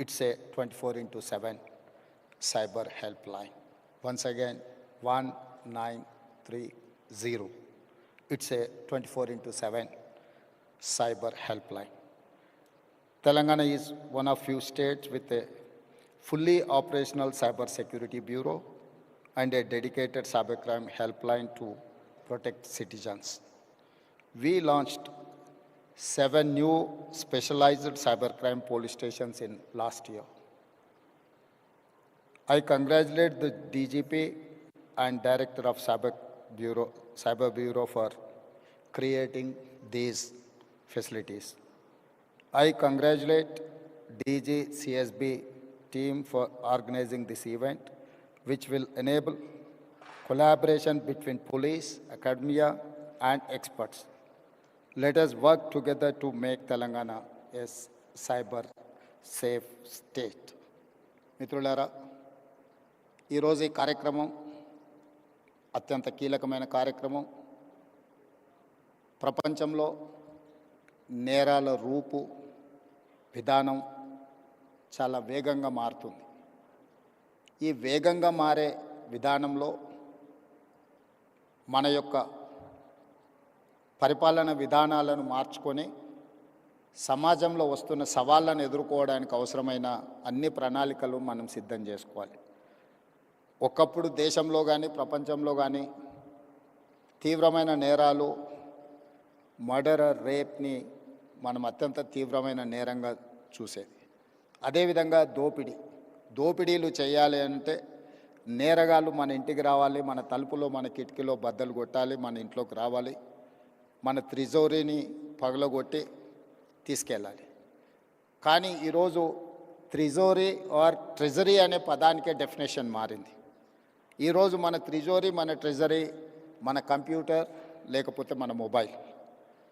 It's a 24/7 cyber helpline. Once again, 1930. It's a 24/7 cyber helpline. Telangana is one of few states with a fully operational cyber security bureau and a dedicated cybercrime helpline to protect citizens. We launched 7 new specialized cybercrime police stations in last year. I congratulate the DGP and Director of Cyber Bureau for creating these facilities. I congratulate DG CSB team for organizing this event, which will enable collaboration between police, academia, and experts. Let us work together to make Telangana a cyber safe state. మిత్రులారా, ఈరోజు ఈ కార్యక్రమం అత్యంత కీలకమైన కార్యక్రమం. ప్రపంచంలో నేరాల రూపు విధానం చాలా వేగంగా మారుతుంది. ఈ వేగంగా మారే విధానంలో మన యొక్క పరిపాలన విధానాలను మార్చుకొని సమాజంలో వస్తున్న సవాళ్ళను ఎదుర్కోవడానికి అవసరమైన అన్ని ప్రణాళికలు మనం సిద్ధం చేసుకోవాలి. ఒకప్పుడు దేశంలో కానీ ప్రపంచంలో కానీ తీవ్రమైన నేరాలు, మర్డర్, రేప్ని మనం అత్యంత తీవ్రమైన నేరంగా చూసేది. అదేవిధంగా దోపిడీలు చేయాలి అంటే నేరగాళ్ళు మన ఇంటికి రావాలి, మన తలుపులో మన కిటికీలో బద్దలు కొట్టాలి, మన ఇంట్లోకి రావాలి, మన త్రిజోరీని పగలగొట్టి తీసుకెళ్ళాలి. కానీ ఈరోజు త్రిజోరీ ఆర్ ట్రెజరీ అనే పదానికే డెఫినేషన్ మారింది. ఈరోజు మన త్రిజోరీ, మన ట్రెజరీ మన కంప్యూటర్ లేకపోతే మన మొబైల్.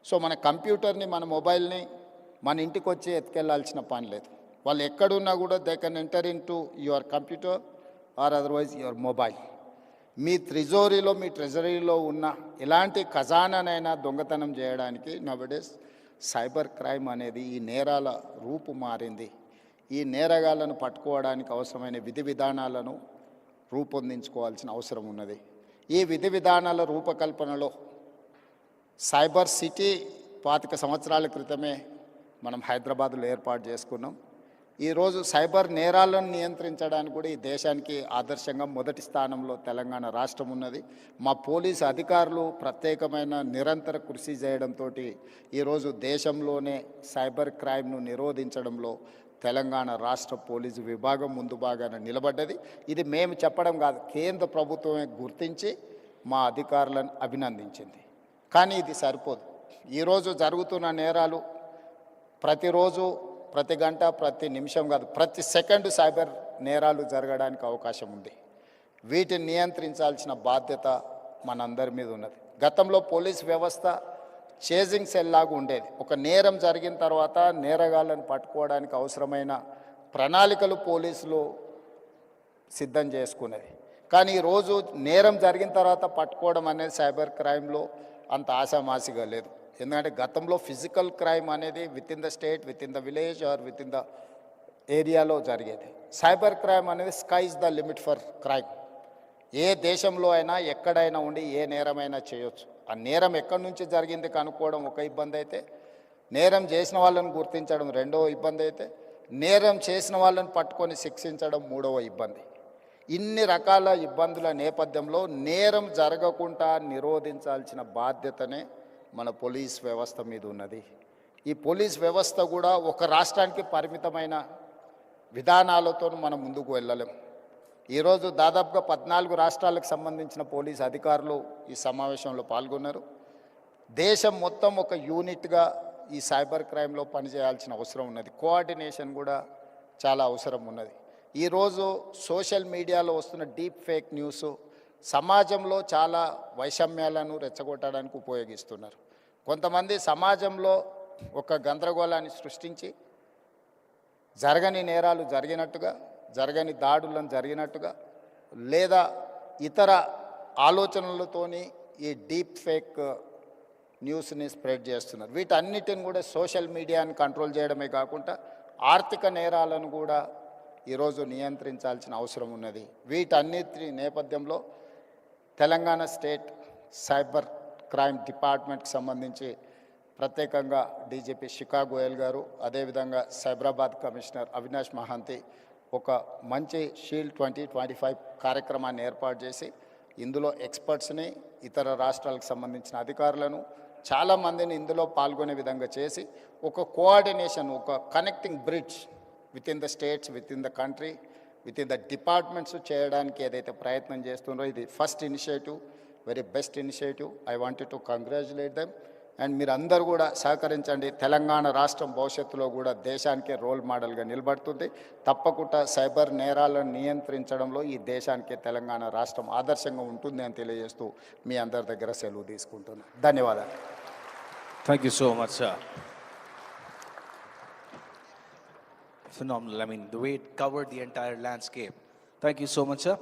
సో మన కంప్యూటర్ని, మన మొబైల్ని మన ఇంటికి వచ్చి ఎత్తుకెళ్లాల్సిన పని లేదు. వాళ్ళు ఎక్కడున్నా కూడా they can enter into your computer or otherwise your mobile. మీ త్రిజోరీలో, మీ ట్రెజరీలో ఉన్న ఎలాంటి ఖజానానైనా దొంగతనం చేయడానికి నవడేస్ సైబర్ క్రైమ్ అనేది ఈ నేరాల రూపు మారింది. ఈ నేరగాళ్లను పట్టుకోవడానికి అవసరమైన విధి విధానాలను రూపొందించుకోవాల్సిన అవసరం ఉన్నది. ఈ విధి విధానాల రూపకల్పనలో సైబర్ సిటీ 25 సంవత్సరాల క్రితమే మనం హైదరాబాద్లో ఏర్పాటు చేసుకున్నాం. ఈరోజు సైబర్ నేరాలను నియంత్రించడానికి కూడా ఈ దేశానికి ఆదర్శంగా మొదటి స్థానంలో తెలంగాణ రాష్ట్రం ఉన్నది. మా పోలీసు అధికారులు ప్రత్యేకమైన నిరంతర కృషి చేయడంతో ఈరోజు దేశంలోనే సైబర్ క్రైమ్ను నిరోధించడంలో తెలంగాణ రాష్ట్ర పోలీసు విభాగం ముందు భాగాన నిలబడ్డది. ఇది మేము చెప్పడం కాదు, కేంద్ర ప్రభుత్వమే గుర్తించి మా అధికారులను అభినందించింది. కానీ ఇది సరిపోదు. ఈరోజు జరుగుతున్న నేరాలు ప్రతిరోజు, ప్రతి గంట, ప్రతి నిమిషం కాదు, ప్రతి సెకండ్ సైబర్ నేరాలు జరగడానికి అవకాశం ఉంది. వీటిని నియంత్రించాల్సిన బాధ్యత మనందరి మీద ఉన్నది. గతంలో పోలీస్ వ్యవస్థ చేజింగ్ సెల్ లాగా ఉండేది. ఒక నేరం జరిగిన తర్వాత నేరగాళ్ళను పట్టుకోవడానికి అవసరమైన ప్రణాళికలు పోలీసులు సిద్ధం చేసుకునేది. కానీ ఈరోజు నేరం జరిగిన తర్వాత పట్టుకోవడం అనేది సైబర్ క్రైమ్లో అంత ఆశామాసిగా లేదు. ఎందుకంటే గతంలో ఫిజికల్ క్రైమ్ అనేది within the state, within the village or within the ఏరియాలో జరిగేది. సైబర్ క్రైమ్ అనేది sky is the limit for crime. ఏ దేశంలో అయినా ఎక్కడైనా ఉండి ఏ నేరమైనా చేయొచ్చు. ఆ నేరం ఎక్కడి నుంచి జరిగింది కనుక్కోవడం ఒక ఇబ్బంది అయితే, నేరం చేసిన వాళ్ళని గుర్తించడం రెండవ ఇబ్బంది అయితే, నేరం చేసిన వాళ్ళని పట్టుకొని శిక్షించడం మూడవ ఇబ్బంది. ఇన్ని రకాల ఇబ్బందుల నేపథ్యంలో నేరం జరగకుండా నిరోధించాల్సిన బాధ్యతనే మన పోలీస్ వ్యవస్థ మీద ఉన్నది. ఈ పోలీస్ వ్యవస్థ కూడా ఒక రాష్ట్రానికి పరిమితమైన విధానాలతో మనం ముందుకు వెళ్ళలేం. ఈరోజు దాదాపుగా 14 రాష్ట్రాలకు సంబంధించిన పోలీస్ అధికారులు ఈ సమావేశంలో పాల్గొన్నారు. దేశం మొత్తం ఒక యూనిట్గా ఈ సైబర్ క్రైమ్లో పనిచేయాల్సిన అవసరం ఉన్నది. కోఆర్డినేషన్ కూడా చాలా అవసరం ఉన్నది. ఈరోజు సోషల్ మీడియాలో వస్తున్న డీప్ ఫేక్ న్యూస్ సమాజంలో చాలా వైషమ్యాలను రెచ్చగొట్టడానికి ఉపయోగిస్తున్నారు. కొంతమంది సమాజంలో ఒక గందరగోళాన్ని సృష్టించి జరగని నేరాలు జరిగినట్టుగా, జరగని దాడులను జరిగినట్టుగా, లేదా ఇతర ఆలోచనలతోని ఈ డీప్ ఫేక్ న్యూస్ని స్ప్రెడ్ చేస్తున్నారు. వీటన్నిటిని కూడా సోషల్ మీడియాని కంట్రోల్ చేయడమే కాకుండా ఆర్థిక నేరాలను కూడా ఈరోజు నియంత్రించాల్సిన అవసరం ఉన్నది. వీటన్నిటి నేపథ్యంలో తెలంగాణ స్టేట్ సైబర్ క్రైమ్ డిపార్ట్మెంట్కి సంబంధించి ప్రత్యేకంగా డీజీపీ శిఖా గోయల్ గారు, అదేవిధంగా సైబరాబాద్ కమిషనర్ అవినాష్ మహాంతి ఒక మంచి షీల్డ్ 2025 కార్యక్రమాన్ని ఏర్పాటు చేసి ఇందులో ఎక్స్పర్ట్స్ని, ఇతర రాష్ట్రాలకు సంబంధించిన అధికారులను చాలామందిని ఇందులో పాల్గొనే విధంగా చేసి ఒక కోఆర్డినేషన్, ఒక connecting bridge with in the states, with in the country, with in the departments చేయడానికి ఏదైతే ప్రయత్నం చేస్తున్నారో ఇది first initiative, very best initiative. I wanted to congratulate them. And మీరు అందరూ కూడా సహకరించండి. తెలంగాణ రాష్ట్రం భవిష్యత్తులో కూడా దేశానికే రోల్ మోడల్గా నిలబడుతుంది. తప్పకుండా సైబర్ నేరాలను నియంత్రించడంలో ఈ దేశానికే తెలంగాణ రాష్ట్రం ఆదర్శంగా ఉంటుంది అని తెలియజేస్తూ మీ అందరి దగ్గర సెలవు తీసుకుంటున్నాను. ధన్యవాదాలు. Thank you so much, sir. Phenomenal. I mean, the way it covered the entire landscape. Thank you so much, sir.